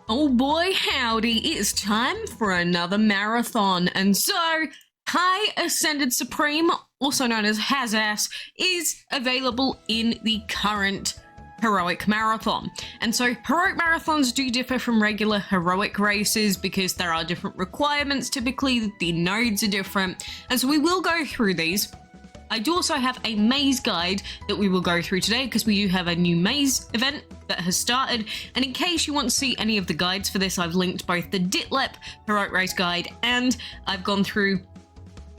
Oh boy, howdy, it's time for another marathon. And so, High Ascended Supreme, also known as Hazass, is available in the current heroic marathon. And so heroic marathons do differ from regular heroic races because there are different requirements. Typically, the nodes are different. And so we will go through these. I do also have a maze guide that we will go through today because we do have a new maze event that has started. And in case you want to see any of the guides for this, I've linked both the Ditlep Heroic Race Guide and I've gone through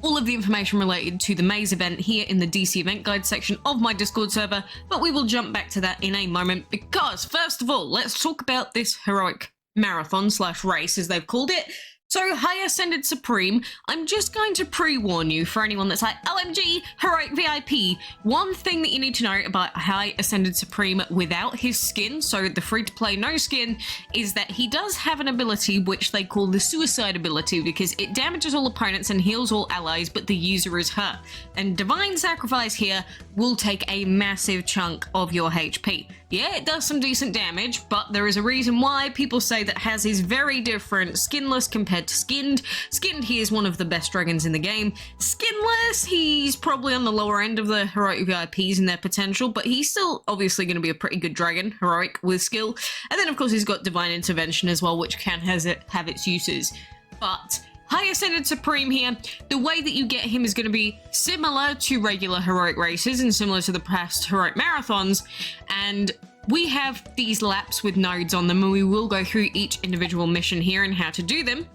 all of the information related to the maze event here in the DC event guide section of my Discord server. But we will jump back to that in a moment because first of all, let's talk about this heroic marathon / race as they've called it. So, High Ascended Supreme, I'm just going to pre-warn you for anyone that's like, OMG, Heroic VIP. One thing that you need to know about High Ascended Supreme without his skin, so the free-to-play no skin, is that he does have an ability which they call the suicide ability because it damages all opponents and heals all allies, but the user is hurt. And Divine Sacrifice here will take a massive chunk of your HP. Yeah, it does some decent damage, but there is a reason why people say that Haz is very different, skinless compared to skinned. Skinned, he is one of the best dragons in the game. Skinless, he's probably on the lower end of the heroic VIPs in their potential, but he's still obviously going to be a pretty good dragon, heroic with skill. And then of course he's got Divine Intervention as well, which can have its uses. But High Ascended Supreme here, the way that you get him is going to be similar to regular heroic races and similar to the past heroic marathons, and we have these laps with nodes on them and we will go through each individual mission here and how to do them.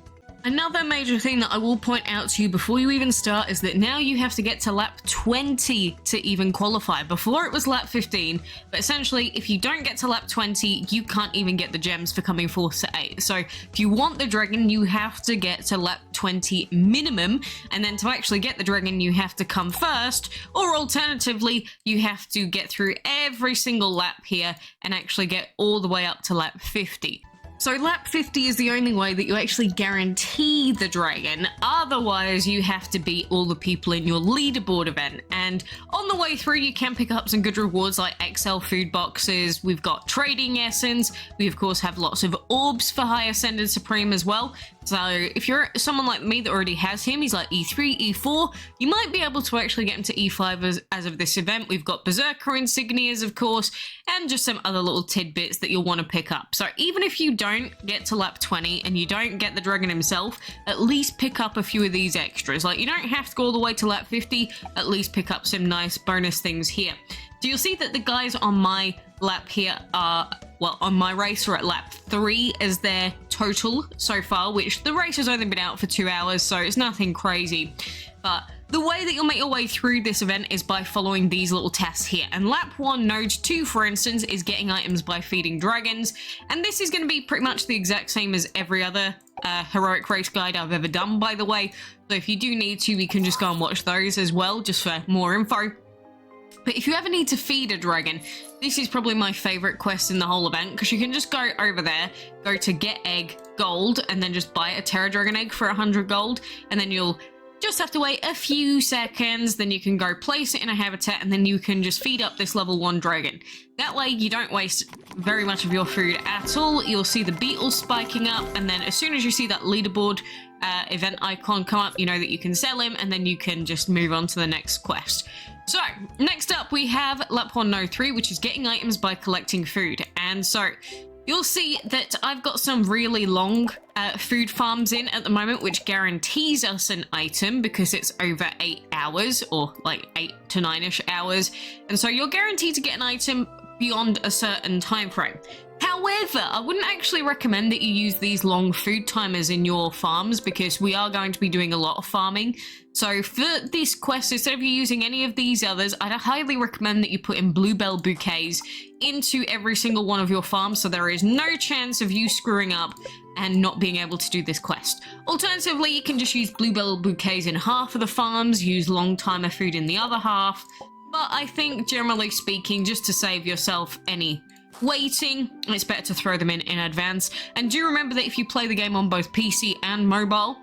Another major thing that I will point out to you before you even start is that now you have to get to lap 20 to even qualify. Before it was lap 15, but essentially if you don't get to lap 20, you can't even get the gems for coming 4th to 8. So if you want the dragon, you have to get to lap 20 minimum, and then to actually get the dragon, you have to come first, or alternatively, you have to get through every single lap here and actually get all the way up to lap 50. So lap 50 is the only way that you actually guarantee the dragon, otherwise you have to beat all the people in your leaderboard event. And on the way through you can pick up some good rewards like XL food boxes, we've got trading essence, we of course have lots of orbs for High Ascended Supreme as well. So if you're someone like me that already has him, he's like E3, E4, you might be able to actually get him to E5 as of this event. We've got Berserker Insignias, of course, and just some other little tidbits that you'll want to pick up. So even if you don't get to lap 20 and you don't get the dragon himself, at least pick up a few of these extras. Like, you don't have to go all the way to lap 50, at least pick up some nice bonus things here. So you'll see that the guys on my lap here are, well, on my race are at lap 3 as their total so far, which the race has only been out for 2 hours, so it's nothing crazy. But the way that you'll make your way through this event is by following these little tests here. And lap 1, node 2, for instance, is getting items by feeding dragons. And this is going to be pretty much the exact same as every other heroic race guide I've ever done, by the way. So if you do need to, you can just go and watch those as well, just for more info. But if you ever need to feed a dragon, this is probably my favorite quest in the whole event, because you can just go over there, go to get egg gold, and then just buy a Terra Dragon egg for 100 gold, and then you'll just have to wait a few seconds, then you can go place it in a habitat, and then you can just feed up this level 1 dragon. That way you don't waste very much of your food at all. You'll see the beetles spiking up, and then as soon as you see that leaderboard event icon come up, you know that you can sell him, and then you can just move on to the next quest. So, next up we have lap 1 node 3, which is getting items by collecting food. And so, you'll see that I've got some really long food farms in at the moment, which guarantees us an item because it's over 8 hours, or like 8 to 9-ish hours. And so you're guaranteed to get an item beyond a certain time frame. However, I wouldn't actually recommend that you use these long food timers in your farms because we are going to be doing a lot of farming. So for this quest, instead of you using any of these others, I'd highly recommend that you put in bluebell bouquets into every single one of your farms so there is no chance of you screwing up and not being able to do this quest. Alternatively, you can just use bluebell bouquets in half of the farms, use long timer food in the other half. But I think, generally speaking, just to save yourself any waiting, it's better to throw them in advance. And do remember that if you play the game on both PC and mobile,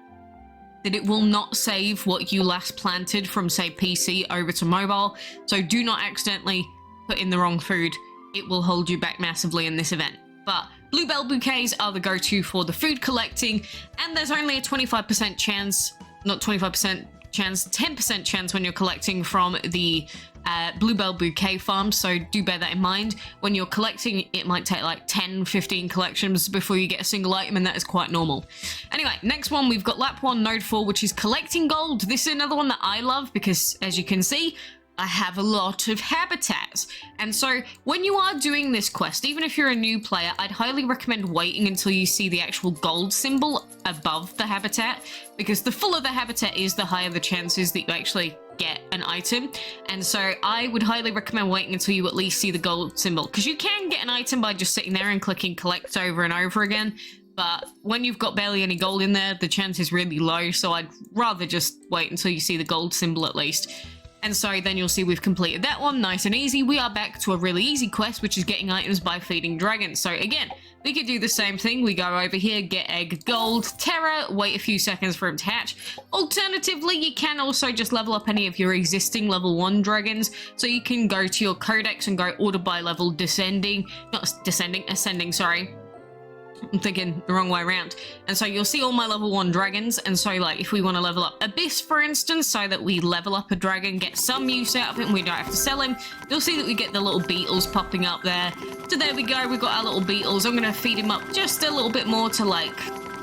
that it will not save what you last planted from, say, PC over to mobile. So do not accidentally put in the wrong food. It will hold you back massively in this event. But Bluebell bouquets are the go-to for the food collecting, and there's only a 25% chance, not 25% chance, 10% chance when you're collecting from the Bluebell bouquet farm, so do bear that in mind. When you're collecting, it might take like 10-15 collections before you get a single item, and that is quite normal. Anyway, next one, we've got Lap 1 Node 4, which is collecting gold. This is another one that I love because, as you can see, I have a lot of habitats. And so when you are doing this quest, even if you're a new player, I'd highly recommend waiting until you see the actual gold symbol above the habitat, because the fuller the habitat is, the higher the chances that you actually get an item. And so I would highly recommend waiting until you at least see the gold symbol, because you can get an item by just sitting there and clicking collect over and over again. But when you've got barely any gold in there, the chance is really low. So I'd rather just wait until you see the gold symbol at least. And so then you'll see we've completed that one, nice and easy. We are back to a really easy quest, which is getting items by feeding dragons. So again, we could do the same thing. We go over here, get egg, gold, terror, wait a few seconds for him to hatch. Alternatively, you can also just level up any of your existing level 1 dragons. So you can go to your codex and go order by level ascending, sorry. I'm thinking the wrong way around. And so you'll see all my level 1 dragons. And so like if we want to level up Abyss, for instance, so that we level up a dragon, get some use out of it and we don't have to sell him, you'll see that we get the little beetles popping up there. So there we go, we've got our little beetles. I'm going to feed him up just a little bit more to like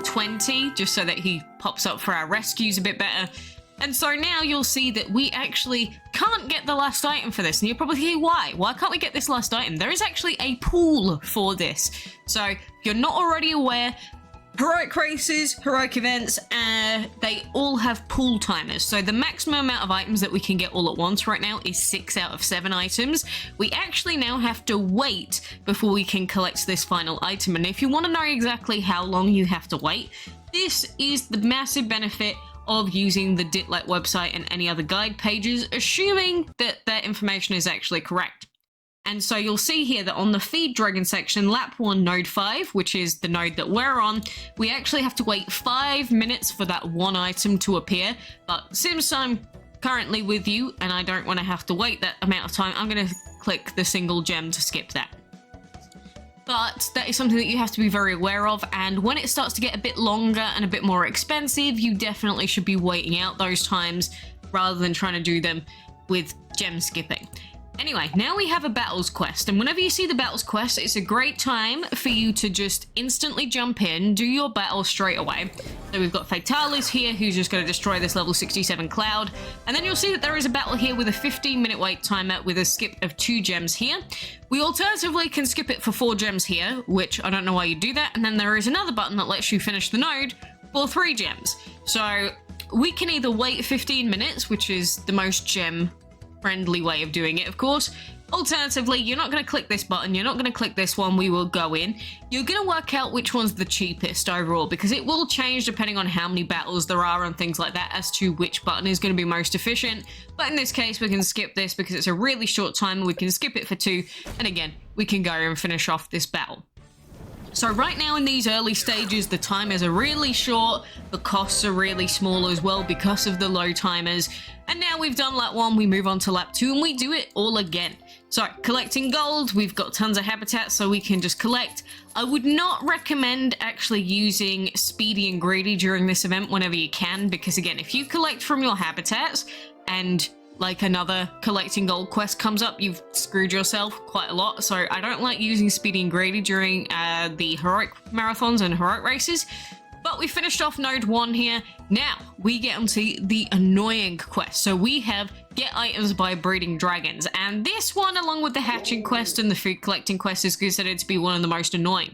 20, just so that he pops up for our rescues a bit better. And so now you'll see that we actually can't get the last item for this. And you're probably thinking, why? Why can't we get this last item? There is actually a pool for this. So if you're not already aware, heroic races, heroic events, they all have pool timers. So the maximum amount of items that we can get all at once right now is 6 out of 7 items. We actually now have to wait before we can collect this final item. And if you want to know exactly how long you have to wait, this is the massive benefit of using the Ditlet website and any other guide pages, assuming that that information is actually correct. And so you'll see here that on the feed dragon section, lap 1 node 5, which is the node that we're on, we actually have to wait 5 minutes for that one item to appear. But since I'm currently with you and I don't want to have to wait that amount of time, I'm going to click the single gem to skip that. But that is something that you have to be very aware of, and when it starts to get a bit longer and a bit more expensive, you definitely should be waiting out those times rather than trying to do them with gem skipping. Anyway, now we have a battles quest, and whenever you see the battles quest, it's a great time for you to just instantly jump in, do your battle straight away. So we've got Fatalis here, who's just going to destroy this level 67 cloud, and then you'll see that there is a battle here with a 15-minute wait timer with a skip of 2 gems here. We alternatively can skip it for 4 gems here, which I don't know why you do that, and then there is another button that lets you finish the node for 3 gems. So we can either wait 15 minutes, which is the most gem friendly way of doing it, of course. Alternatively, you're not going to click this button, you're not going to click this one, we will go in. You're going to work out which one's the cheapest overall, because it will change depending on how many battles there are and things like that as to which button is going to be most efficient. But in this case, we can skip this because it's a really short time, we can skip it for 2, and again, we can go and finish off this battle. So right now in these early stages, the timers are really short, the costs are really small as well because of the low timers. And now we've done lap 1, we move on to lap 2 and we do it all again. So collecting gold, we've got tons of habitats so we can just collect. I would not recommend actually using speedy and greedy during this event whenever you can, because again, if you collect from your habitats and like another collecting gold quest comes up, you've screwed yourself quite a lot. So I don't like using speedy and greedy during the heroic marathons and heroic races. But we finished off node 1 here. Now we get onto the annoying quest. So we have get items by breeding dragons, and this one, along with the hatching quest and the food collecting quest, is considered to be one of the most annoying.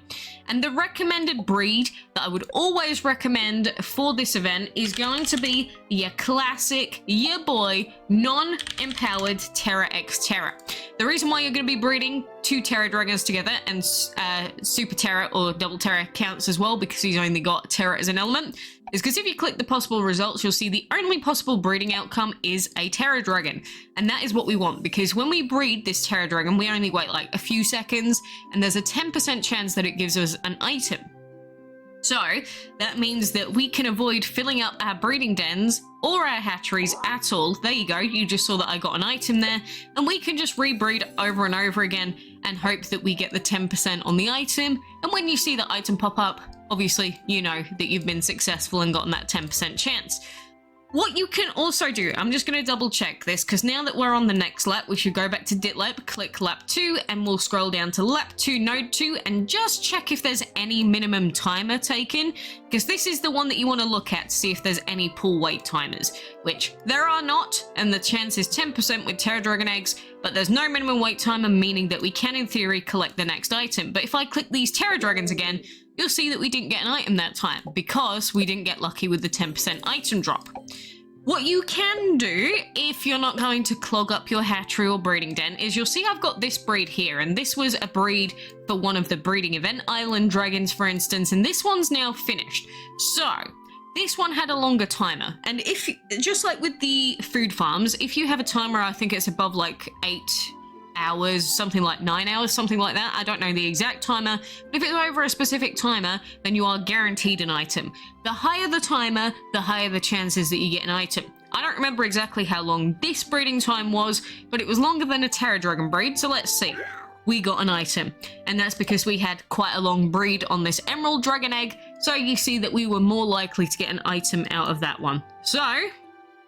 And the recommended breed that I would always recommend for this event is going to be your classic, your boy, non-empowered Terra X Terra. The reason why you're going to be breeding 2 Terra dragons together, and Super Terra or Double Terra counts as well because he's only got Terra as an element, is because if you click the possible results, you'll see the only possible breeding outcome is a Terra dragon. And that is what we want, because when we breed this Terra dragon, we only wait like a few seconds, and there's a 10% chance that it gives us an item. So that means that we can avoid filling up our breeding dens or our hatcheries at all. There you go, you just saw that I got an item there, and we can just rebreed over and over again and hope that we get the 10% on the item. And when you see the item pop up, obviously you know that you've been successful and gotten that 10% chance. What you can also do, I'm just going to double check this, because now that we're on the next lap, we should go back to DitLab, click lap 2, and we'll scroll down to lap 2, node 2, and just check if there's any minimum timer taken, because this is the one that you want to look at to see if there's any pull weight timers, which there are not, and the chance is 10% with Terra Dragon eggs, but there's no minimum weight timer, meaning that we can in theory collect the next item. But if I click these Terra Dragons again, you'll see that we didn't get an item that time because we didn't get lucky with the 10% item drop. What you can do if you're not going to clog up your hatchery or breeding den is you'll see I've got this breed here, and this was a breed for one of the breeding event island dragons, for instance, and this one's now finished. So this one had a longer timer, and if, just like with the food farms, if you have a timer, I think it's above like 8 hours, something like 9 hours, something like that. I don't know the exact timer, but if it's over a specific timer, then you are guaranteed an item. The higher the timer, the higher the chances that you get an item. I don't remember exactly how long this breeding time was, but it was longer than a Terra Dragon breed, so let's see. We got an item, and that's because we had quite a long breed on this Emerald Dragon egg, so you see that we were more likely to get an item out of that one. So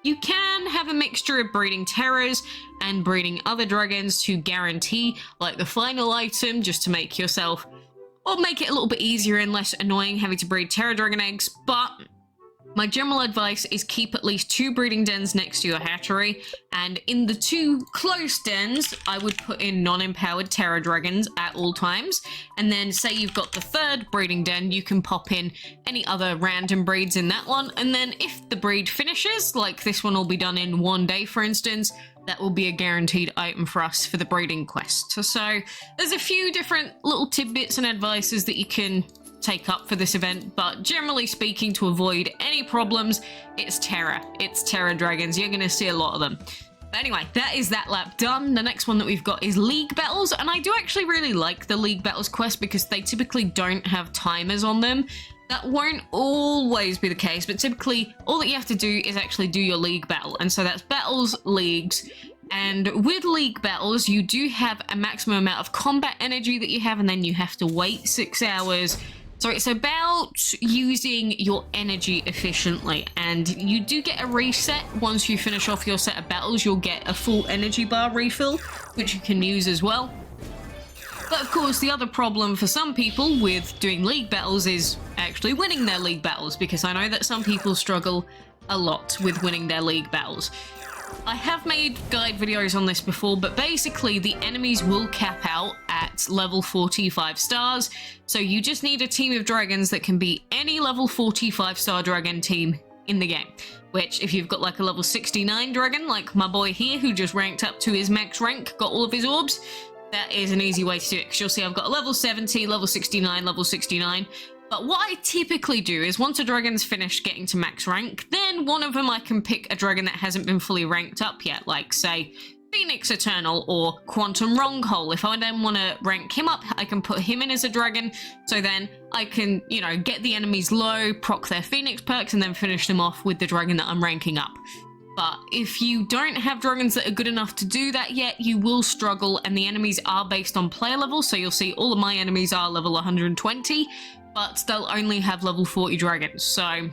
you can have a mixture of breeding terrors and breeding other dragons to guarantee like the final item, just to make yourself, or make it a little bit easier and less annoying having to breed Terra Dragon eggs. But my general advice is keep at least 2 breeding dens next to your hatchery, and in the 2 close dens, I would put in non-empowered Terra Dragons at all times, and then say you've got the 3rd breeding den, you can pop in any other random breeds in that one, and then if the breed finishes, like this one will be done in 1 day for instance, that will be a guaranteed item for us for the breeding quest. So there's a few different little tidbits and advices that you can take up for this event, but generally speaking, to avoid any problems, it's Terra Dragons. You're gonna see a lot of them. But anyway, that is that lap done. The next one that we've got is League Battles, and I do actually really like the League Battles quest because they typically don't have timers on them. That won't always be the case, but typically all that you have to do is actually do your League Battle, and so that's battles, leagues. And with League Battles, you do have a maximum amount of combat energy that you have, and then you have to wait 6 hours. So it's about using your energy efficiently, and you do get a reset once you finish off your set of battles. You'll get a full energy bar refill, which you can use as well. But of course, the other problem for some people with doing league battles is actually winning their league battles, because I know that some people struggle a lot with winning their league battles. I have made guide videos on this before, but basically the enemies will cap out at level 45 stars, so you just need a team of dragons that can beat any level 45 star dragon team in the game. Which, if you've got like a level 69 dragon, like my boy here, who just ranked up to his max rank, got all of his orbs, that is an easy way to do it, because you'll see I've got a level 70, level 69, level 69. But what I typically do is once a dragon's finished getting to max rank, then one of them I can pick a dragon that hasn't been fully ranked up yet, like say Phoenix Eternal or Quantum Wronghole. If I then want to rank him up, I can put him in as a dragon, so then I can, you know, get the enemies low, proc their Phoenix perks, and then finish them off with the dragon that I'm ranking up. But if you don't have dragons that are good enough to do that yet, you will struggle, and the enemies are based on player level, so you'll see all of my enemies are level 120, but they'll only have level 40 dragons. So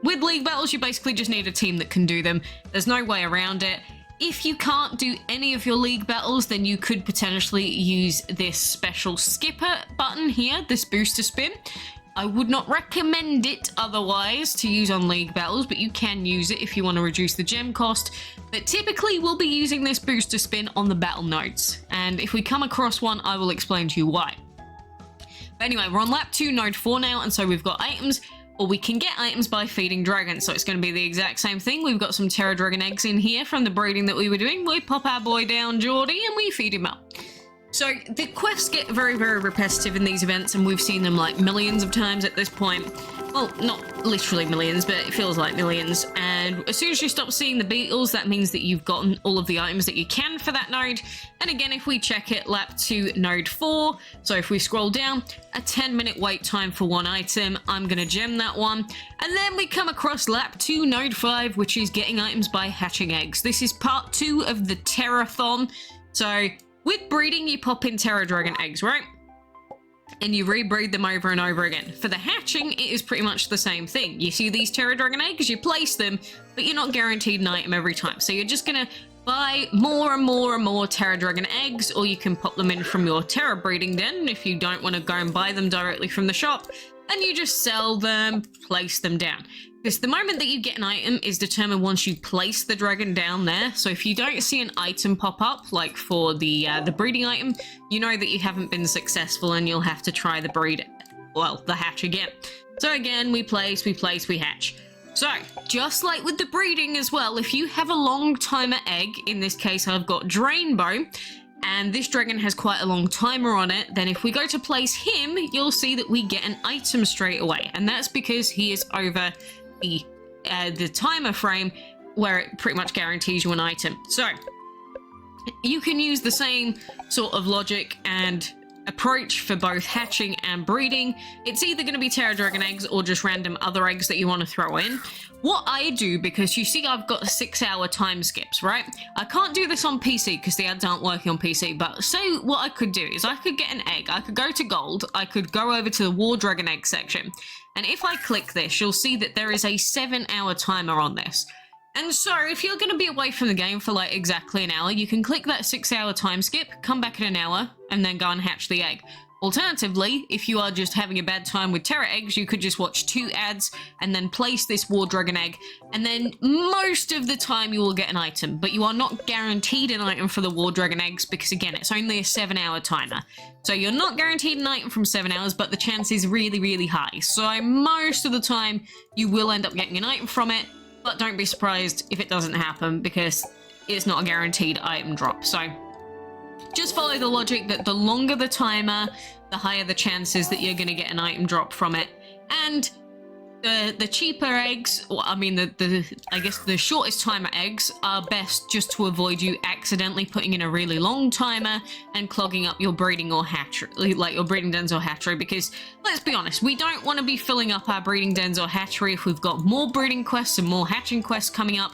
with league battles, you basically just need a team that can do them. There's no way around it. If you can't do any of your league battles, then you could potentially use this special skipper button here, this booster spin. I would not recommend it otherwise to use on league battles, but you can use it if you want to reduce the gem cost. But typically we'll be using this booster spin on the battle nodes, and if we come across one, I will explain to you why. But anyway, we're on lap 2, node 4 now, and so we've got items, or we can get items by feeding dragons, so it's going to be the exact same thing. We've got some Terra Dragon eggs in here from the breeding that we were doing. We pop our boy down, Geordie, and we feed him up. So the quests get very, very repetitive in these events, and we've seen them like millions of times at this point. Well, not literally millions, but it feels like millions. And as soon as you stop seeing the beetles, that means that you've gotten all of the items that you can for that node. And again, if we check it, lap 2, node 4. So if we scroll down, a 10-minute wait time for one item. I'm going to gem that one. And then we come across lap 2, node 5, which is getting items by hatching eggs. This is part 2 of the Terrathon. So with breeding, you pop in Terra Dragon eggs, right? And you rebreed them over and over again. For the hatching, it is pretty much the same thing. You see these Terra Dragon eggs, you place them, but you're not guaranteed an item every time. So you're just gonna buy more and more and more Terra Dragon eggs, or you can pop them in from your Terra breeding den if you don't want to go and buy them directly from the shop, and you just sell them, place them down. Because the moment that you get an item is determined once you place the dragon down there. So if you don't see an item pop up, like for the breeding item, you know that you haven't been successful and you'll have to try the the hatch again. So again, we place, we hatch. So just like with the breeding as well, if you have a long timer egg, in this case I've got Drainbow, and this dragon has quite a long timer on it, then if we go to place him, you'll see that we get an item straight away. And that's because he is over the timer frame where it pretty much guarantees you an item. So you can use the same sort of logic and approach for both hatching and breeding. It's either going to be Terra Dragon eggs or just random other eggs that you want to throw in. What I do, because you see I've got 6-hour time skips, right? I can't do this on PC because the ads aren't working on PC, but say what I could do is I could get an egg, I could go to gold, I could go over to the War Dragon egg section, and if I click this, you'll see that there is a 7-hour timer on this. And so if you're going to be away from the game for like exactly an hour, you can click that 6-hour time skip, come back in an hour, and then go and hatch the egg. Alternatively, if you are just having a bad time with Terra eggs, you could just watch 2 ads and then place this War Dragon egg, and then most of the time you will get an item, but you are not guaranteed an item for the War Dragon eggs because again, it's only a 7-hour timer. So you're not guaranteed an item from 7 hours, but the chance is really, really high. So most of the time you will end up getting an item from it, but don't be surprised if it doesn't happen because it's not a guaranteed item drop. So just follow the logic that the longer the timer, the higher the chances that you're going to get an item drop from it. And the cheaper eggs, or I mean I guess the shortest timer eggs are best just to avoid you accidentally putting in a really long timer and clogging up your breeding or hatchery, like your breeding dens or hatchery, because let's be honest, we don't want to be filling up our breeding dens or hatchery if we've got more breeding quests and more hatching quests coming up,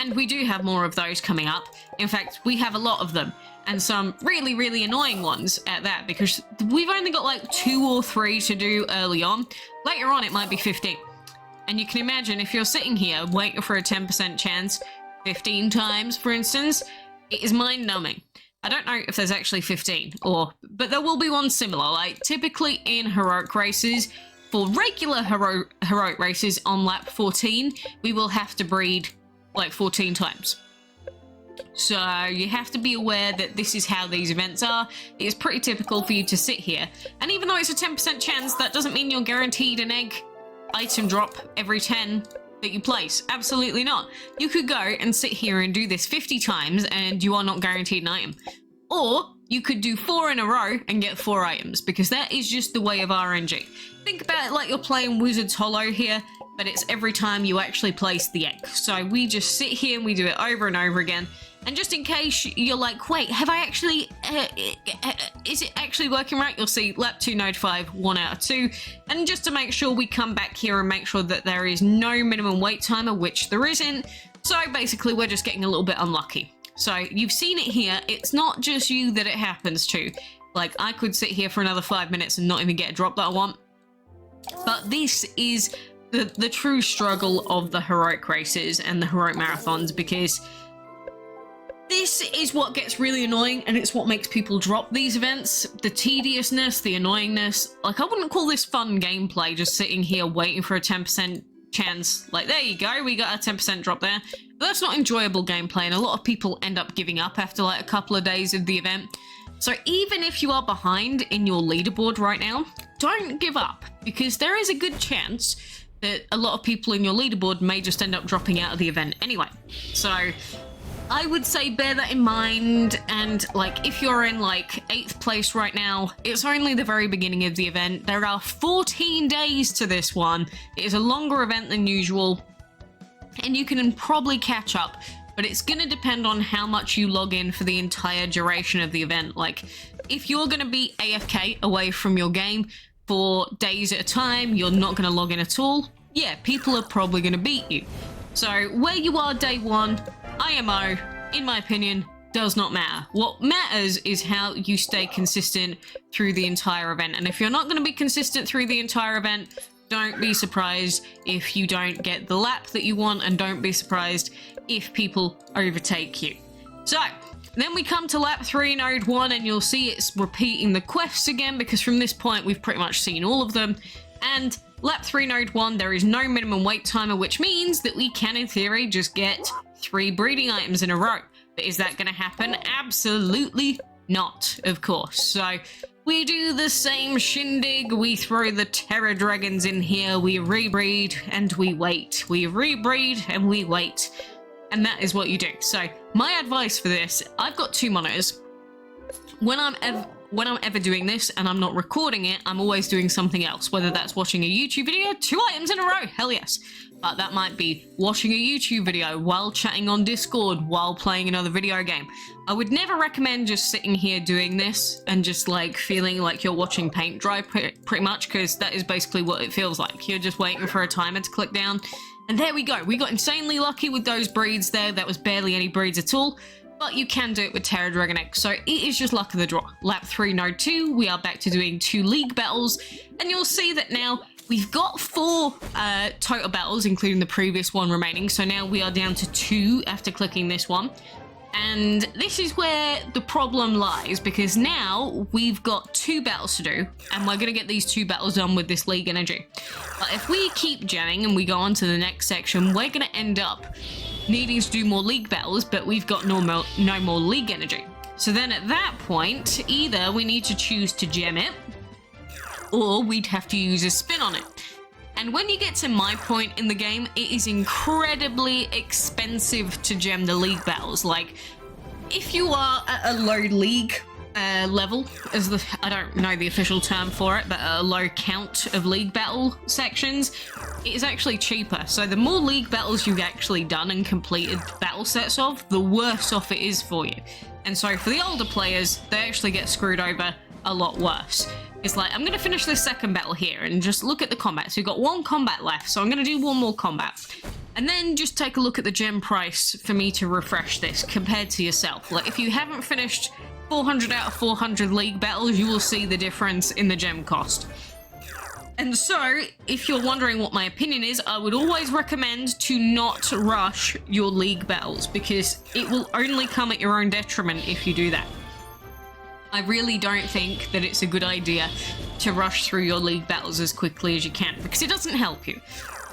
and we do have more of those coming up. In fact, we have a lot of them. And some really, really annoying ones at that, because we've only got like 2 or 3 to do early on. Later on, it might be 15. And you can imagine if you're sitting here waiting for a 10% chance 15 times, for instance, it is mind-numbing. I don't know if there's actually 15, but there will be one similar. Like typically in heroic races, for regular heroic races on lap 14, we will have to breed like 14 times. So you have to be aware that this is how these events are. It is pretty typical for you to sit here. And even though it's a 10% chance, that doesn't mean you're guaranteed an egg item drop every 10 that you place. Absolutely not. You could go and sit here and do this 50 times and you are not guaranteed an item. Or you could do 4 in a row and get 4 items, because that is just the way of RNG. Think about it like you're playing Wizard's Hollow here, but it's every time you actually place the egg. So we just sit here and we do it over and over again. And just in case you're like, wait, have I actually, is it actually working right? You'll see lap 2, node 5, 1 out of 2. And just to make sure we come back here and make sure that there is no minimum wait timer, which there isn't. So basically we're just getting a little bit unlucky. So you've seen it here. It's not just you that it happens to. Like I could sit here for another 5 minutes and not even get a drop that I want. But this is the true struggle of the heroic races and the heroic marathons, because this is what gets really annoying, and it's what makes people drop these events. The tediousness, the annoyingness. Like, I wouldn't call this fun gameplay, just sitting here waiting for a 10% chance. Like, there you go, we got a 10% drop there. But that's not enjoyable gameplay, and a lot of people end up giving up after like a couple of days of the event. So even if you are behind in your leaderboard right now, don't give up, because there is a good chance that a lot of people in your leaderboard may just end up dropping out of the event anyway. So I would say bear that in mind, and like if you're in like 8th place right now, it's only the very beginning of the event. There are 14 days to this one. It is a longer event than usual, and you can probably catch up, but it's going to depend on how much you log in for the entire duration of the event. Like if you're going to be AFK away from your game for days at a time, you're not going to log in at all, yeah, people are probably going to beat you. So where you are day one, IMO, in my opinion, does not matter. What matters is how you stay consistent through the entire event. And if you're not going to be consistent through the entire event, don't be surprised if you don't get the lap that you want, and don't be surprised if people overtake you. So then we come to lap 3, node 1, and you'll see it's repeating the quests again, because from this point we've pretty much seen all of them. And lap 3, node 1, there is no minimum wait timer, which means that we can, in theory, just get 3 breeding items in a row. But is that going to happen? Absolutely not, of course. So we do the same shindig. We throw the Terror Dragons in here, we rebreed, and we wait. We rebreed, and we wait. And that is what you do. So my advice for this, I've got 2 monitors. When I'm ever doing this and I'm not recording it, I'm always doing something else, whether that's watching a YouTube video, 2 items in a row, hell yes. But that might be watching a YouTube video while chatting on Discord, while playing another video game. I would never recommend just sitting here doing this and just like feeling like you're watching paint dry pretty much, because that is basically what it feels like. You're just waiting for a timer to click down. And there we go. We got insanely lucky with those breeds there. That was barely any breeds at all. But you can do it with Terror Dragon X, so it is just luck of the draw. Lap 3, node 2, we are back to doing 2 league battles, and you'll see that now we've got 4 total battles, including the previous one remaining, so now we are down to 2 after clicking this one. And this is where the problem lies, because now we've got 2 battles to do, and we're going to get these 2 battles done with this league energy. But if we keep jamming and we go on to the next section, we're going to end up needing to do more league battles, but we've got no more league energy. So then at that point, either we need to choose to gem it, or we'd have to use a spin on it. And when you get to my point in the game, it is incredibly expensive to gem the league battles. Like, if you are at a low league level, I don't know the official term for it, but a low count of league battle sections, it is actually cheaper. So the more league battles you've actually done and completed battle sets of, the worse off it is for you. And so for the older players, they actually get screwed over a lot worse. It's like, I'm going to finish this second battle here and just look at the combat. So we've got 1 combat left, so I'm going to do 1 more combat. And then just take a look at the gem price for me to refresh this compared to yourself. Like, if you haven't finished 400 out of 400 league battles, you will see the difference in the gem cost. And so, if you're wondering what my opinion is, I would always recommend to not rush your league battles, because it will only come at your own detriment if you do that. I really don't think that it's a good idea to rush through your league battles as quickly as you can, because it doesn't help you.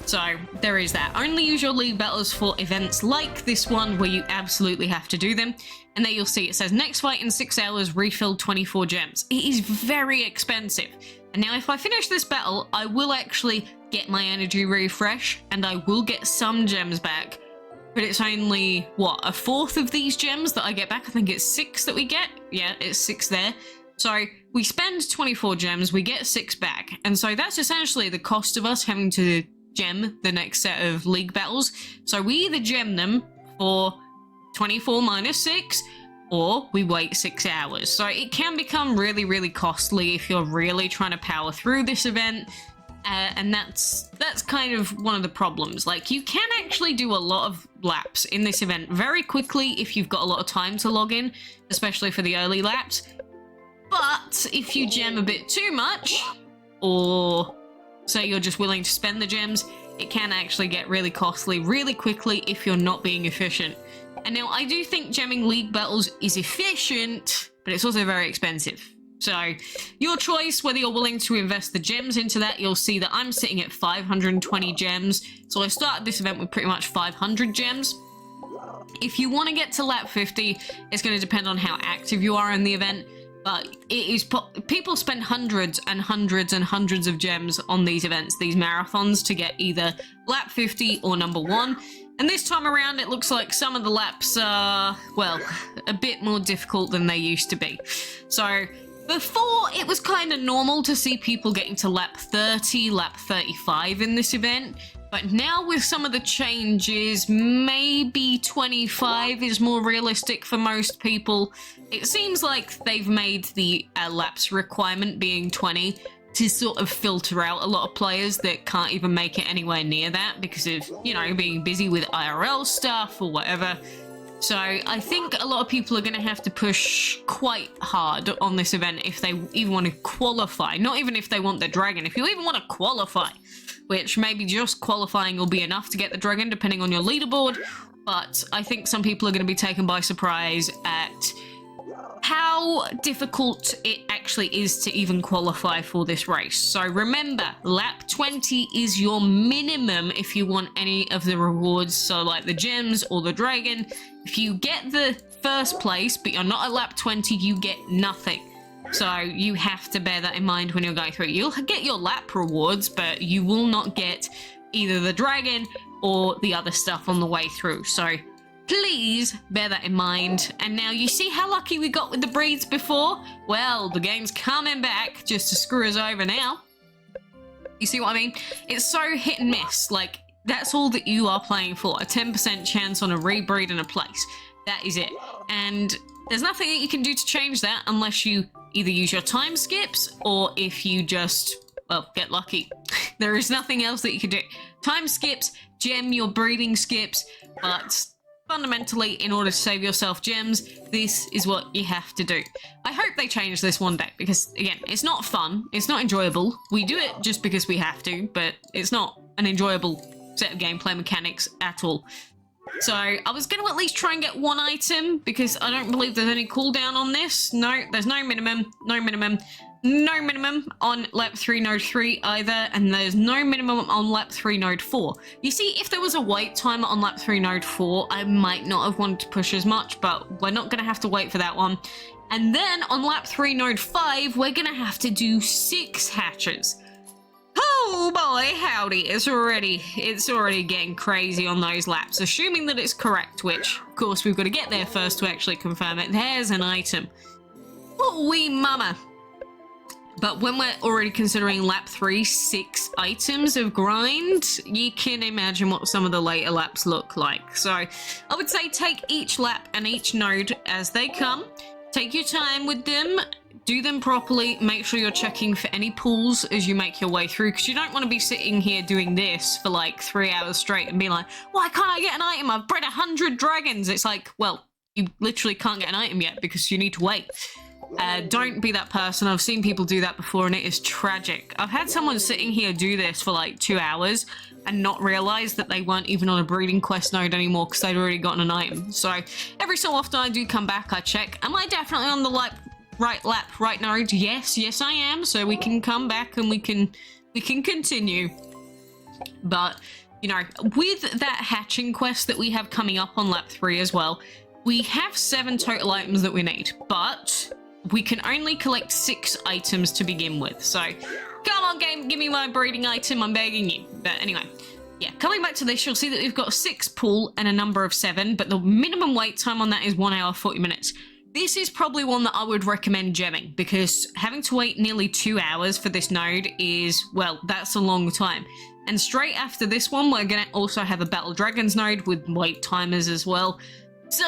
So there is that. Only use your league battles for events like this one where you absolutely have to do them. And there you'll see it says next fight in 6 hours, refill 24 gems. It is very expensive. And now if I finish this battle, I will actually get my energy refresh and I will get some gems back. But it's only, what, a 1/4 of these gems that I get back? I think it's 6 that we get. Yeah, it's 6 there. So we spend 24 gems, we get 6 back. And so that's essentially the cost of us having to gem the next set of league battles. So we either gem them for 24 minus 6, or we wait 6 hours. So it can become really, really costly if you're really trying to power through this event. And that's kind of one of the problems. Like, you can actually do a lot of laps in this event very quickly if you've got a lot of time to log in, especially for the early laps. But if you gem a bit too much, or say you're just willing to spend the gems, it can actually get really costly really quickly if you're not being efficient. And now I do think gemming league battles is efficient, but it's also very expensive. So your choice, whether you're willing to invest the gems into that. You'll see that I'm sitting at 520 gems. So I started this event with pretty much 500 gems. If you want to get to lap 50, it's going to depend on how active you are in the event. But it is people spend hundreds and hundreds and hundreds of gems on these events, these marathons, to get either lap 50 or number 1. And this time around, it looks like some of the laps are, well, a bit more difficult than they used to be. So before, it was kind of normal to see people getting to lap 30, lap 35 in this event. But now with some of the changes, maybe 25 is more realistic for most people. It seems like they've made the laps requirement being 20 to sort of filter out a lot of players that can't even make it anywhere near that because of, you know, being busy with IRL stuff or whatever. So I think a lot of people are going to have to push quite hard on this event if they even want to qualify. Not even if they want the dragon, if you even want to qualify, which maybe just qualifying will be enough to get the dragon depending on your leaderboard. But I think some people are going to be taken by surprise at how difficult it actually is to even qualify for this race. So remember, lap 20 is your minimum if you want any of the rewards, so like the gems or the dragon. If you get the first place but you're not at lap 20, you get nothing. So you have to bear that in mind when you're going through. You'll get your lap rewards, but you will not get either the dragon or the other stuff on the way through. So please bear that in mind. And now you see how lucky we got with the breeds before? Well, the game's coming back just to screw us over now. You see what I mean? It's so hit and miss. Like, that's all that you are playing for. A 10% chance on a rebreed in a place. That is it. And there's nothing that you can do to change that unless you either use your time skips or if you just, well, get lucky. There is nothing else that you can do. Time skips, gem your breeding skips, but fundamentally, in order to save yourself gems, this is what you have to do. I hope they change this one day because, again, it's not fun. It's not enjoyable. We do it just because we have to, but it's not an enjoyable set of gameplay mechanics at all. So I was going to at least try and get one item because I don't believe there's any cooldown on this. No, there's no minimum, no minimum. No minimum on lap 3 node 3 either, and there's no minimum on lap 3 node 4. You see, if there was a wait timer on lap 3 node 4, I might not have wanted to push as much, but we're not going to have to wait for that one. And then on lap 3 node 5, we're going to have to do 6 hatches. Oh boy, howdy, it's already getting crazy on those laps, assuming that it's correct, which, of course, we've got to get there first to actually confirm it. There's an item. Oh, wee mama. But when we're already considering lap 3, 6 items of grind, you can imagine what some of the later laps look like. So I would say take each lap and each node as they come. Take your time with them, do them properly, make sure you're checking for any pulls as you make your way through, because you don't want to be sitting here doing this for like 3 hours straight and be like, why can't I get an item? I've bred 100 dragons. It's like, well, you literally can't get an item yet because you need to wait. Don't be that person. I've seen people do that before and it is tragic. I've had someone sitting here do this for like 2 hours and not realize that they weren't even on a breeding quest node anymore because they'd already gotten an item. So every so often I do come back, I check, am I definitely on the right node? Yes I am. So we can come back and we can continue. But you know, with that hatching quest that we have coming up on lap 3 as well, we have 7 total items that we need, but we can only collect 6 items to begin with. So come on game, give me my breeding item, I'm begging you. But anyway, yeah, coming back to this, you'll see that we've got 6 pull and a number of 7, but the minimum wait time on that is 1 hour 40 minutes. This is probably one that I would recommend gemming because having to wait nearly 2 hours for this node is, well, that's a long time. And straight after this one, we're going to also have a Battle Dragons node with wait timers as well. So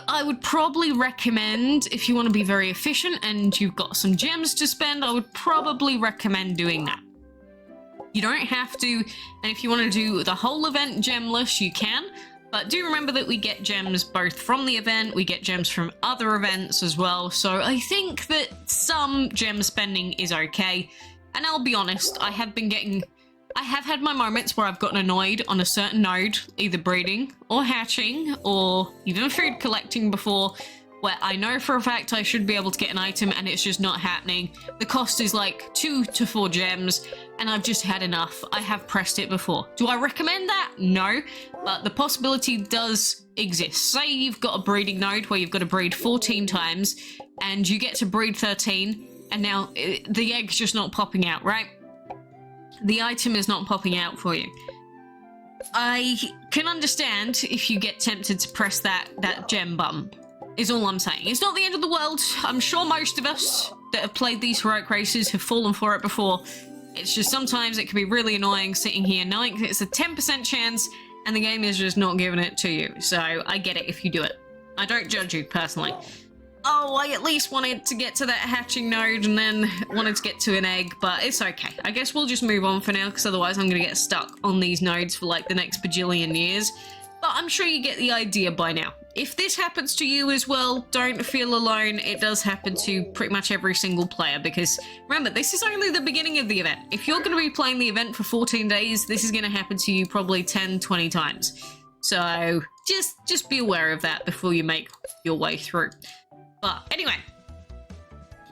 I would probably recommend, if you want to be very efficient and you've got some gems to spend, I would probably recommend doing that. You don't have to, and if you want to do the whole event gemless, you can, but do remember that we get gems both from the event, we get gems from other events as well, so I think that some gem spending is okay. And I'll be honest, I have had my moments where I've gotten annoyed on a certain node, either breeding or hatching or even food collecting before, where I know for a fact I should be able to get an item and it's just not happening. The cost is like 2 to 4 gems and I've just had enough. I have pressed it before. Do I recommend that? No, but the possibility does exist. Say you've got a breeding node where you've got to breed 14 times and you get to breed 13 and now the egg's just not popping out, right? The item is not popping out for you. I can understand if you get tempted to press that gem button, is all I'm saying. It's not the end of the world. I'm sure most of us that have played these heroic races have fallen for it before. It's just sometimes it can be really annoying sitting here knowing it's a 10% chance and the game is just not giving it to you. So I get it if you do it. I don't judge you personally. Oh, I at least wanted to get to that hatching node and then wanted to get to an egg, but it's okay. I guess we'll just move on for now, because otherwise I'm going to get stuck on these nodes for like the next bajillion years. But I'm sure you get the idea by now. If this happens to you as well, don't feel alone. It does happen to pretty much every single player, because remember, this is only the beginning of the event. If you're going to be playing the event for 14 days, this is going to happen to you probably 10, 20 times. So just be aware of that before you make your way through. But anyway,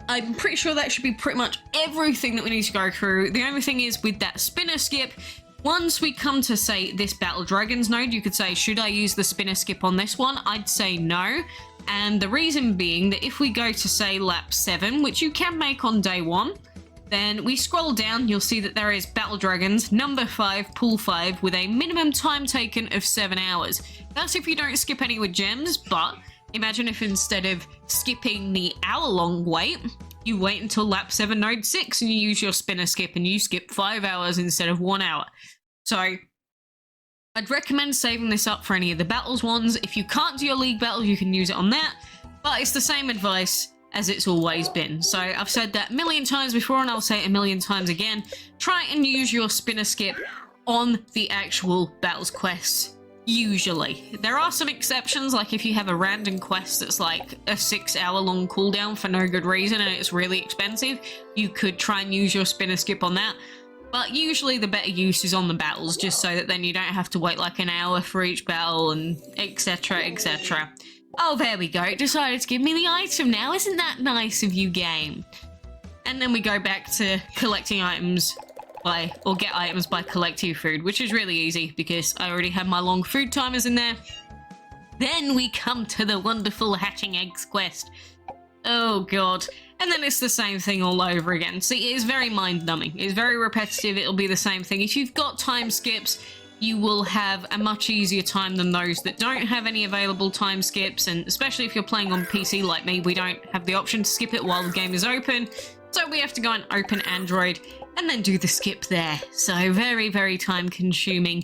I'm pretty sure that should be pretty much everything that we need to go through. The only thing is with that spinner skip, once we come to, say, this Battle Dragons node, you could say, should I use the spinner skip on this one? I'd say no. And the reason being that if we go to, say, lap 7, which you can make on day 1, then we scroll down, you'll see that there is Battle Dragons, number 5, pool 5, with a minimum time taken of 7 hours. That's if you don't skip any with gems, but imagine if instead of skipping the hour-long wait, you wait until lap 7 node 6 and you use your spinner skip and you skip 5 hours instead of 1 hour. So I'd recommend saving this up for any of the battles ones. If you can't do your league battle, you can use it on that, but it's the same advice as it's always been. So I've said that a million times before and I'll say it a million times again. Try and use your spinner skip on the actual battles quests. Usually. There are some exceptions, like if you have a random quest that's like a 6-hour-long cooldown for no good reason and it's really expensive, you could try and use your spinner skip on that. But usually the better use is on the battles, just so that then you don't have to wait like an hour for each battle and etc, etc. Oh, there we go. It decided to give me the item now. Isn't that nice of you, game? And then we go back to collecting items or get items by collecting food, which is really easy because I already have my long food timers in there. Then we come to the wonderful hatching eggs quest. Oh god. And then it's the same thing all over again. See, it is very mind-numbing. It's very repetitive. It'll be the same thing. If you've got time skips, you will have a much easier time than those that don't have any available time skips, and especially if you're playing on PC like me, we don't have the option to skip it while the game is open. So we have to go and open Android and then do the skip there. So very, very time consuming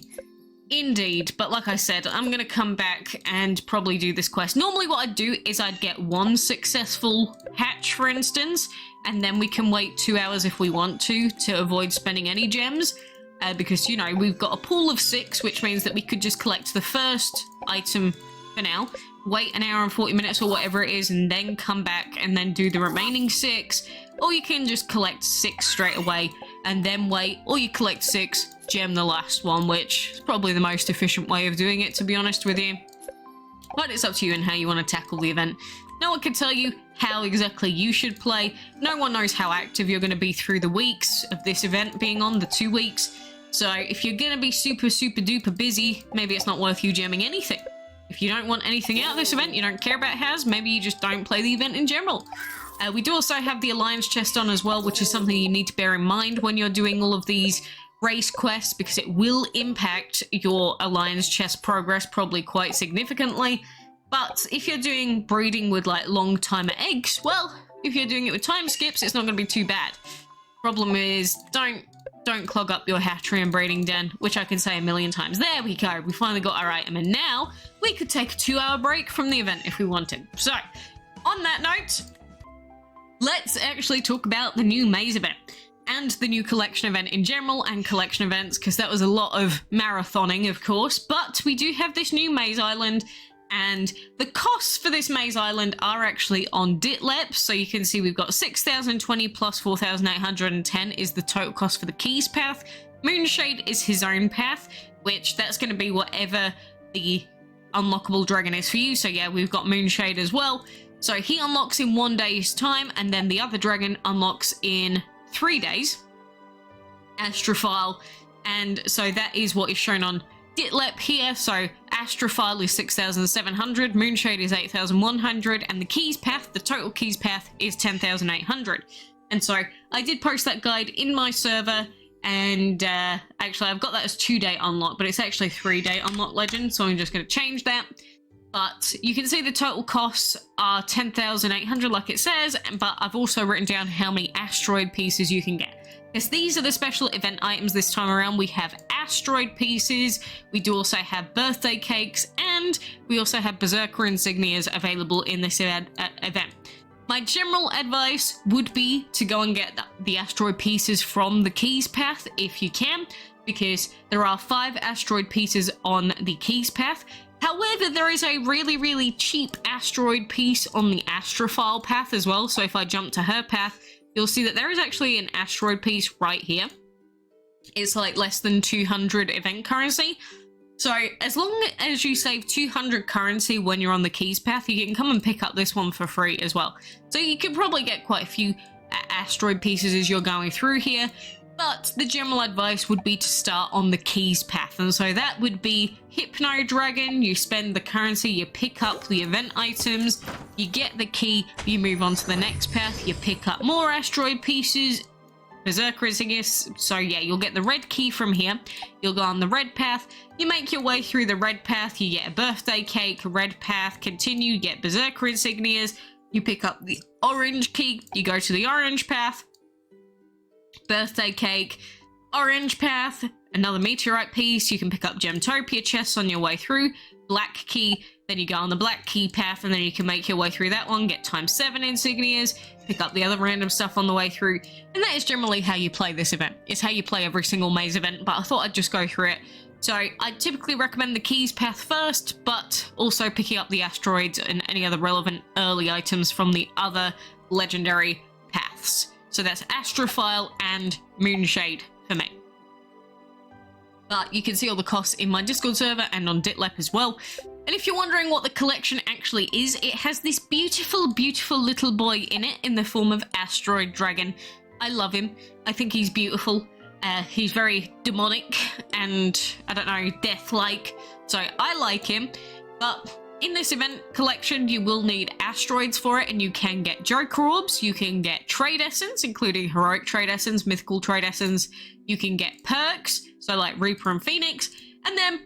indeed. But like I said, I'm going to come back and probably do this quest. Normally what I'd do is I'd get 1 successful hatch, for instance, and then we can wait 2 hours if we want to avoid spending any gems. Because, you know, we've got a pool of 6, which means that we could just collect the first item for now, wait an hour and 40 minutes or whatever it is, and then come back and then do the remaining 6. Or you can just collect 6 straight away and then wait, or you collect 6, gem the last one, which is probably the most efficient way of doing it, to be honest with you. But it's up to you and how you want to tackle the event. No one can tell you how exactly you should play. No one knows how active you're going to be through the weeks of this event being on, the 2 weeks. So if you're going to be super, super duper busy, maybe it's not worth you gemming anything. If you don't want anything out of this event, you don't care about Has, maybe you just don't play the event in general. We do also have the Alliance chest on as well, which is something you need to bear in mind when you're doing all of these race quests, because it will impact your Alliance chest progress probably quite significantly. But if you're doing breeding with like long timer eggs, well, if you're doing it with time skips, it's not going to be too bad. Problem is, don't clog up your hatchery and breeding den, which I can say a million times. There we go, we finally got our item, and now we could take a 2-hour break from the event if we wanted. So, on that note, let's actually talk about the new maze event and the new collection event in general, and collection events, because that was a lot of marathoning, of course. But we do have this new maze island, and the costs for this maze island are actually on Ditlep. So you can see we've got 6,020 plus 4,810 is the total cost for the keys path. Moonshade is his own path, which that's going to be whatever the unlockable dragon is for you. So yeah, we've got Moonshade as well. So he unlocks in 1 day's time, and then the other dragon unlocks in 3 days. Astrophile, and so that is what is shown on Ditlep here. So Astrophile is 6,700, Moonshade is 8,100, and the keys path, the total keys path, is 10,800. And so I did post that guide in my server, And actually, I've got that as 2-day unlock, but it's actually 3-day unlock legend, so I'm just going to change that. But you can see the total costs are 10,800 like it says, but I've also written down how many asteroid pieces you can get. Because these are the special event items this time around. We have asteroid pieces, we do also have birthday cakes, and we also have Berserker Insignias available in this event. My general advice would be to go and get the asteroid pieces from the keys path if you can, because there are 5 asteroid pieces on the keys path. However, there is a really cheap asteroid piece on the astrophile path as well. So if I jump to her path, you'll see that there is actually an asteroid piece right here. It's like less than 200 event currency. So as long as you save 200 currency when you're on the keys path, you can come and pick up this one for free as well. So you can probably get quite a few asteroid pieces as you're going through here, but the general advice would be to start on the keys path. And so that would be Hypno Dragon, you spend the currency, you pick up the event items, you get the key, you move on to the next path, you pick up more asteroid pieces, Berserker Insignias. So yeah, you'll get the red key from here, you'll go on the red path, you make your way through the red path, you get a birthday cake, red path, continue, you get Berserker Insignias, you pick up the orange key, you go to the orange path, birthday cake, orange path, another meteorite piece, you can pick up Gemtopia chests on your way through, black key, then you go on the black key path, and then you can make your way through that one, get ×7 insignias, pick up the other random stuff on the way through, and that is generally how you play this event. It's how you play every single maze event, but I thought I'd just go through it. So I typically recommend the keys path first, but also picking up the asteroids and any other relevant early items from the other legendary paths. So that's Astrophile and Moonshade for me. But you can see all the costs in my Discord server and on Ditlep as well. And if you're wondering what the collection actually is, it has this beautiful little boy in it in the form of Asteroid Dragon. I love him. I think he's beautiful. He's very demonic and, I don't know, death-like. So I like him. But in this event collection, you will need asteroids for it, and you can get Joker Orbs, you can get Trade Essence, including Heroic Trade Essence, Mythical Trade Essence, you can get perks, so like Reaper and Phoenix, and then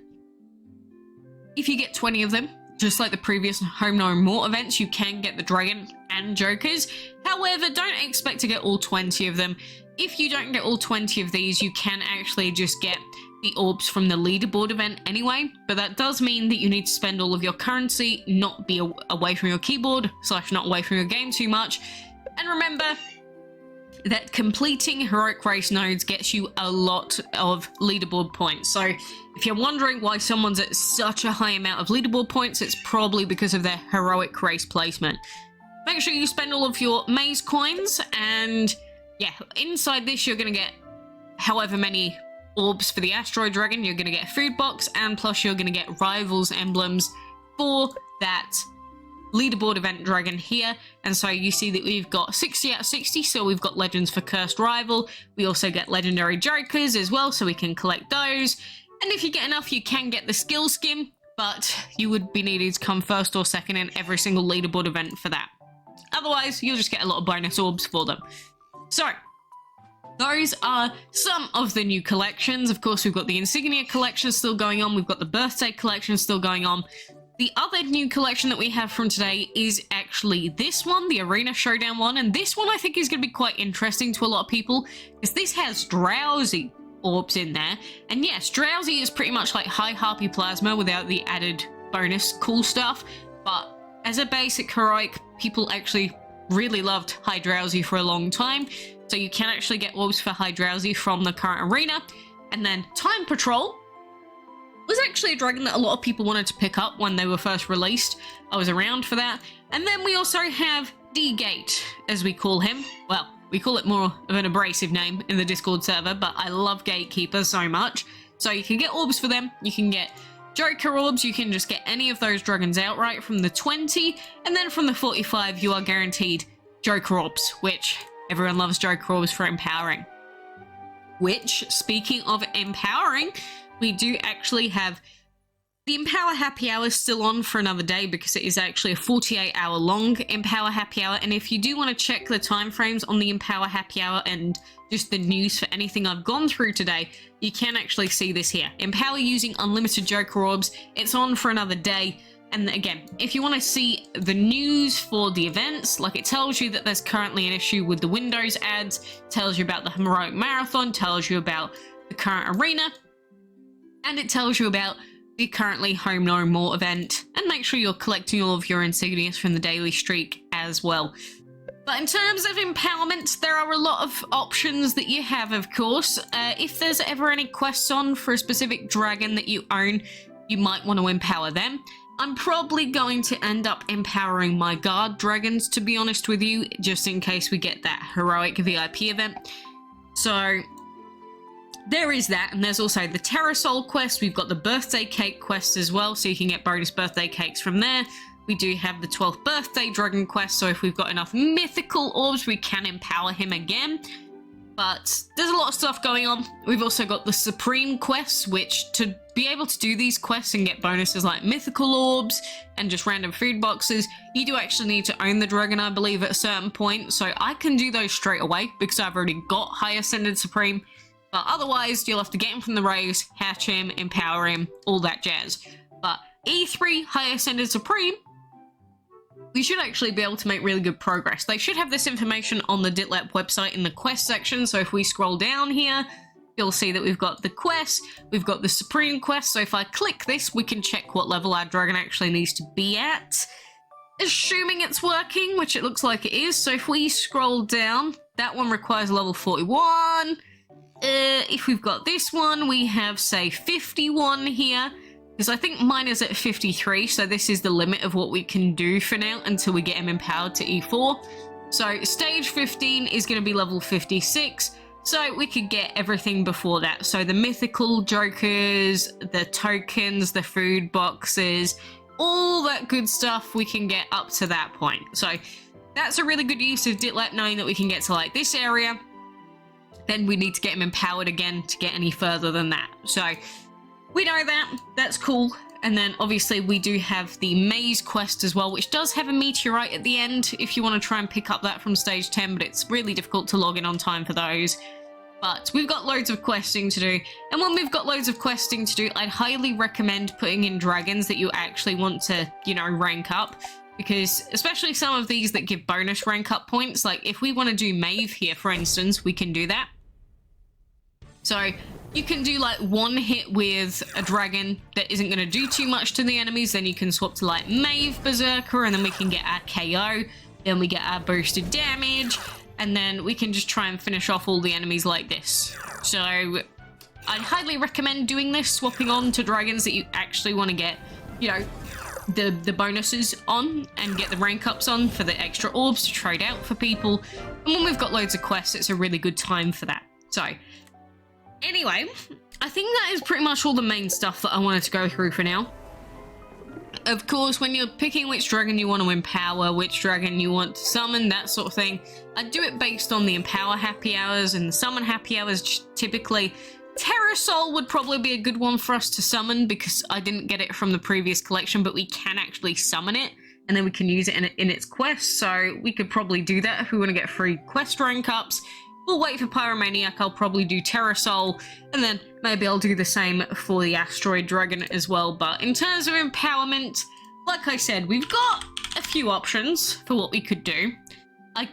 if you get 20 of them, just like the previous Home No More events, you can get the Dragon and Jokers. However, don't expect to get all 20 of them. If you don't get all 20 of these, you can actually just get the orbs from the leaderboard event anyway, but that does mean that you need to spend all of your currency, not be away from your keyboard, / not away from your game too much. And remember that completing heroic race nodes gets you a lot of leaderboard points. So if you're wondering why someone's at such a high amount of leaderboard points, it's probably because of their heroic race placement. Make sure you spend all of your maze coins, and yeah, inside this you're going to get however many orbs for the Asteroid Dragon, you're going to get a food box, and plus you're going to get rivals emblems for that leaderboard event dragon here. And so you see that we've got 60 out of 60, so we've got legends for Cursed Rival. We also get legendary Jokers as well, so we can collect those. And if you get enough, you can get the skill skin, but you would be needing to come first or second in every single leaderboard event for that. Otherwise, you'll just get a lot of bonus orbs for them. So those are some of the new collections. Of course, we've got the Insignia collection still going on. We've got the birthday collection still going on. The other new collection that we have from today is actually this one, the Arena Showdown one. And this one I think is going to be quite interesting to a lot of people, because this has Drowsy orbs in there. And yes, Drowsy is pretty much like High Harpy Plasma without the added bonus cool stuff. But as a basic heroic, people actually really loved High Drowsy for a long time. So you can actually get orbs for High Drowsy from the current arena. And then Time Patrol was actually a dragon that a lot of people wanted to pick up when they were first released. I was around for that. And then we also have D-Gate, as we call him. Well, we call it more of an abrasive name in the Discord server, but I love Gatekeeper so much. So you can get orbs for them, you can get Joker Orbs, you can just get any of those dragons outright from the 20, and then from the 45 you are guaranteed Joker Orbs, which everyone loves Joker Orbs for empowering. Which, speaking of empowering, we do actually have The Empower Happy Hour is still on for another day because it is actually a 48-hour long Empower Happy Hour. And if you do want to check the timeframes on the Empower Happy Hour and just the news for anything I've gone through today, you can actually see this here. Empower using unlimited Joker Orbs. It's on for another day. And again, if you want to see the news for the events, like it tells you that there's currently an issue with the Windows ads, tells you about the Heroic Marathon, tells you about the current arena, and it tells you about the currently Home No More event, and make sure you're collecting all of your Insignias from the daily streak as well. But in terms of empowerment, there are a lot of options that you have, of course. If there's ever any quests on for a specific dragon that you own, you might want to empower them. I'm probably going to end up empowering my guard dragons, to be honest with you, just in case we get that heroic VIP event. So there is that, and there's also the Terrasol quest. We've got the birthday cake quest as well, so you can get bonus birthday cakes from there. We do have the 12th birthday dragon quest, so if we've got enough mythical orbs, we can empower him again. But there's a lot of stuff going on. We've also got the Supreme quests, which to be able to do these quests and get bonuses like mythical orbs and just random food boxes, you do actually need to own the dragon, I believe, at a certain point. So I can do those straight away because I've already got High Ascended Supreme. But otherwise, you'll have to get him from the race, hatch him, empower him, all that jazz. But E3 High Ascended Supreme, we should actually be able to make really good progress. They should have this information on the Ditlep website in the quest section. So if we scroll down here, you'll see that we've got the quest, we've got the Supreme quest. So if I click this, we can check what level our dragon actually needs to be at. Assuming it's working, which it looks like it is. So if we scroll down, that one requires level 41. If we've got this one, we have, say, 51 here. Because I think mine is at 53, so this is the limit of what we can do for now until we get him empowered to E4. So stage 15 is going to be level 56, so we could get everything before that. So the mythical jokers, the tokens, the food boxes, all that good stuff we can get up to that point. So that's a really good use of Ditlep, knowing that we can get to like this area. Then we need to get him empowered again to get any further than that. So we know that. That's cool. And then obviously we do have the maze quest as well, which does have a meteorite at the end if you want to try and pick up that from stage 10, but it's really difficult to log in on time for those. But we've got loads of questing to do. And when we've got loads of questing to do, I'd highly recommend putting in dragons that you actually want to, you know, rank up. Because especially some of these that give bonus rank up points, like if we want to do Maeve here, for instance, we can do that. So you can do like one hit with a dragon that isn't going to do too much to the enemies. Then you can swap to like Maeve, Berserker, and then we can get our KO. Then we get our boosted damage. And then we can just try and finish off all the enemies like this. So I'd highly recommend doing this, swapping on to dragons that you actually want to get, you know, the bonuses on and get the rank ups on for the extra orbs to trade out for people. And when we've got loads of quests, it's a really good time for that. So anyway, I think that is pretty much all the main stuff that I wanted to go through for now. Of course, when you're picking which dragon you want to empower, which dragon you want to summon, that sort of thing, I do it based on the empower happy hours and the summon happy hours. Typically, Terrasol would probably be a good one for us to summon because I didn't get it from the previous collection, but we can actually summon it and then we can use it in its quest. So we could probably do that if we want to get free quest rank ups. We'll wait for Pyromaniac. I'll probably do Terrasol, and then maybe I'll do the same for the Asteroid Dragon as well. But in terms of empowerment, like I said, we've got a few options for what we could do. I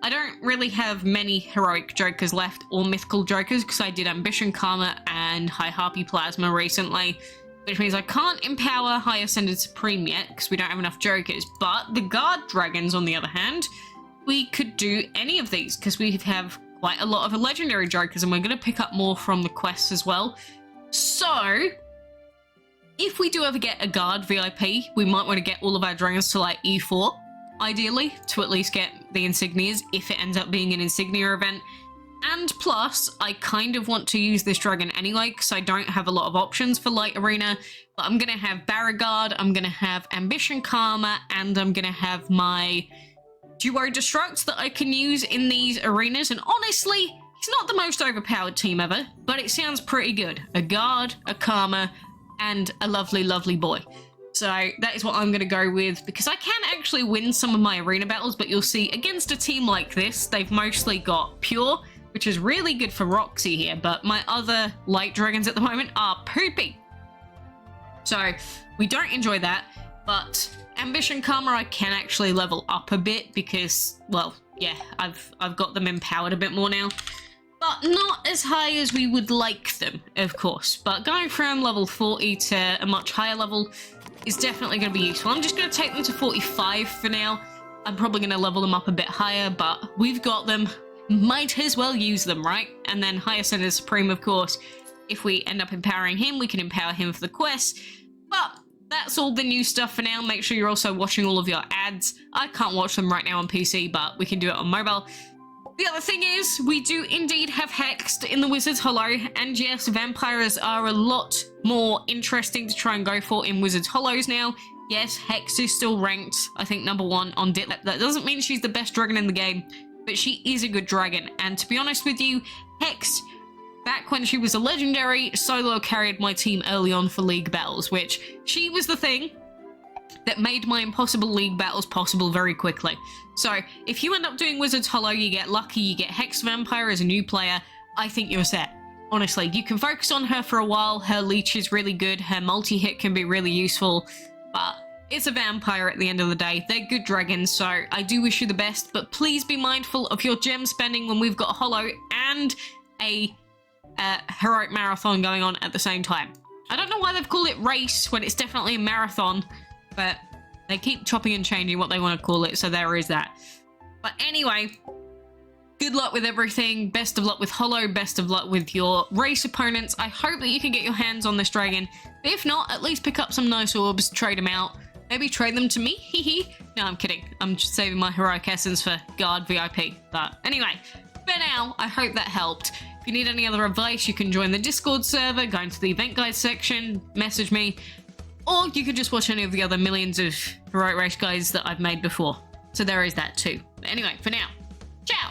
don't really have many Heroic Jokers left, or Mythical Jokers, because I did Ambition Karma and High Harpy Plasma recently, which means I can't empower High Ascended Supreme yet, because we don't have enough Jokers. But the Guard Dragons, on the other hand, we could do any of these because we have quite a lot of legendary jokers and we're going to pick up more from the quests as well. So if we do ever get a guard VIP, we might want to get all of our dragons to like E4 ideally to at least get the Insignias if it ends up being an Insignia event. And plus I kind of want to use this dragon anyway because I don't have a lot of options for light arena, but I'm going to have Barragard, I'm going to have Ambition Karma, and I'm going to have my Duo Destruct that I can use in these arenas. And honestly, he's not the most overpowered team ever, but it sounds pretty good. A Guard, a Karma, and a lovely, lovely boy. So that is what I'm going to go with, because I can actually win some of my arena battles, but you'll see against a team like this, they've mostly got pure, which is really good for Roxy here, but my other light dragons at the moment are poopy. So we don't enjoy that, but Ambition Karma I can actually level up a bit because, well, yeah, I've got them empowered a bit more now. But not as high as we would like them, of course. But going from level 40 to a much higher level is definitely going to be useful. I'm just going to take them to 45 for now. I'm probably going to level them up a bit higher, but we've got them. Might as well use them, right? And then High Ascended Supreme, of course. If we end up empowering him, we can empower him for the quest. But that's all the new stuff for now. Make sure you're also watching all of your ads. I can't watch them right now on PC, but we can do it on mobile. The other thing is, we do indeed have Hexed in the Wizard's Hollow, and yes, vampires are a lot more interesting to try and go for in Wizard's Hollows now. Yes, Hexed is still ranked, I think, #1 on Dit. That doesn't mean she's the best dragon in the game, but she is a good dragon. And to be honest with you, Hexed, back when she was a legendary, solo carried my team early on for league battles, which she was the thing that made my impossible league battles possible very quickly. So if you end up doing Wizard's Hollow, you get lucky, you get Hexed Vampire as a new player, I think you're set. Honestly, you can focus on her for a while, her leech is really good, her multi-hit can be really useful, but it's a vampire at the end of the day. They're good dragons, so I do wish you the best, but please be mindful of your gem spending when we've got a Hollow and a heroic marathon going on at the same time. I don't know why they've called it race when it's definitely a marathon, but they keep chopping and changing what they want to call it, so there is that. But anyway, good luck with everything. Best of luck with Hollow. Best of luck with your race opponents. I hope that you can get your hands on this dragon. But if not, at least pick up some nice orbs, trade them out. Maybe trade them to me. Hehe. No, I'm kidding. I'm just saving my heroic essence for Guard VIP. But anyway, for now, I hope that helped. If you need any other advice, you can join the Discord server, go into the event guide section, message me. Or you could just watch any of the other millions of heroic race guides that I've made before. So there is that too. But anyway, for now, ciao!